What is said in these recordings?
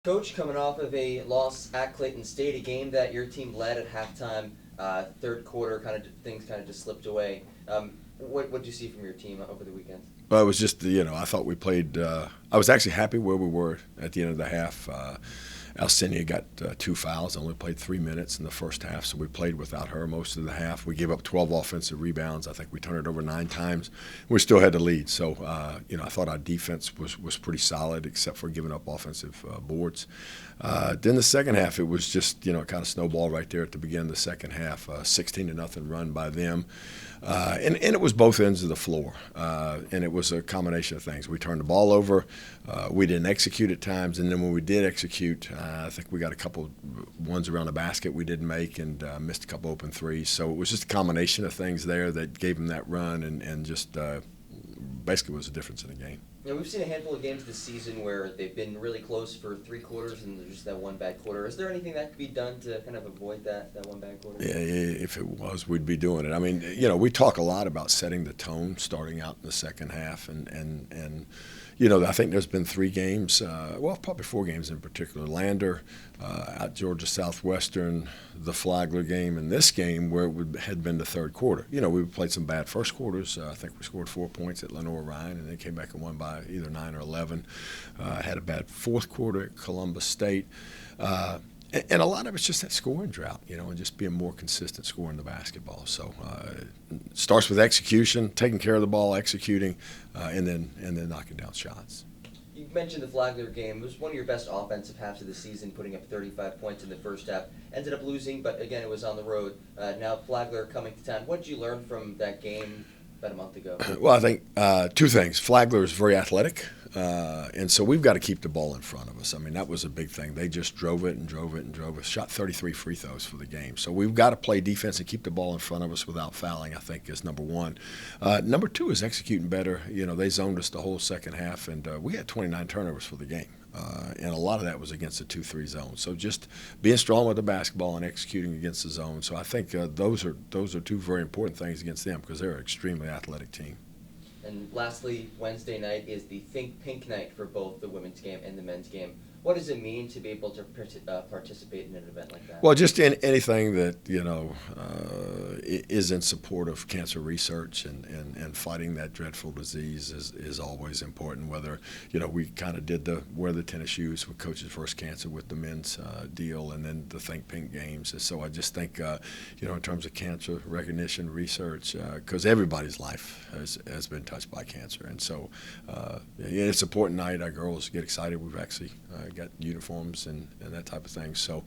Coach, coming off of a loss at Clayton State, a game that your team led at halftime, third quarter, things kind of just slipped away. What did you see from your team over the weekend? Well, it was just, I thought we played. I was actually happy where we were at the end of the half. Alcinia got 2 fouls, only played 3 minutes in the first half, so we played without her most of the half. We gave up 12 offensive rebounds. I think we turned it over 9 times. We still had the lead, so I thought our defense was pretty solid, except for giving up offensive boards. Then the second half, it was just it kind of snowballed right there at the beginning of the second half, 16-0 run by them, and it was both ends of the floor, and it was a combination of things. We turned the ball over, we didn't execute at times, and then when we did execute. I think we got a couple ones around the basket we didn't make and missed a couple open threes. So it was just a combination of things there that gave them that run and just basically was the difference in the game. Yeah, we've seen a handful of games this season where they've been really close for 3 quarters and there's just that one bad quarter. Is there anything that could be done to kind of avoid that one bad quarter? Yeah, if it was, we'd be doing it. I mean, we talk a lot about setting the tone starting out in the second half and I think there's been 3 games, probably 4 games in particular. Lander, at Georgia Southwestern, the Flagler game, and this game where it had been the third quarter. We played some bad first quarters. I think we scored 4 points at Lenore Ryan, and then came back and won by either 9 or 11. Had a bad fourth quarter at Columbus State. And a lot of it's just that scoring drought, and just being more consistent scoring the basketball. So it starts with execution, taking care of the ball, executing, and then knocking down shots. You mentioned the Flagler game. It was one of your best offensive halves of the season, putting up 35 points in the first half. Ended up losing, but again, it was on the road. Now Flagler coming to town. What did you learn from that game about a month ago? Well, I think 2 things. Flagler is very athletic. And so we've got to keep the ball in front of us. I mean, that was a big thing. They just drove it and drove it and drove it. Shot 33 free throws for the game. So we've got to play defense and keep the ball in front of us without fouling, I think, is number 1. Number 2 is executing better. They zoned us the whole second half, and we had 29 turnovers for the game. And a lot of that was against the 2-3 zone. So just being strong with the basketball and executing against the zone. So I think those are 2 very important things against them because they're an extremely athletic team. And lastly, Wednesday night is the Think Pink night for both the women's game and the men's game. What does it mean to be able to participate in an event like that? Well, just in anything that, is in support of cancer research and fighting that dreadful disease is always important. Whether, we kind of did the wear the tennis shoes with Coaches vs. Cancer with the men's deal and then the Think Pink games. And so I just think, in terms of cancer recognition research, because everybody's life has been touched by cancer. And so it's an important night. Our girls get excited. We've actually got uniforms and that type of thing. So,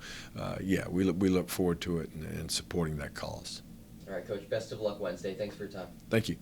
we look forward to it and supporting that cause. All right, Coach, best of luck Wednesday. Thanks for your time. Thank you.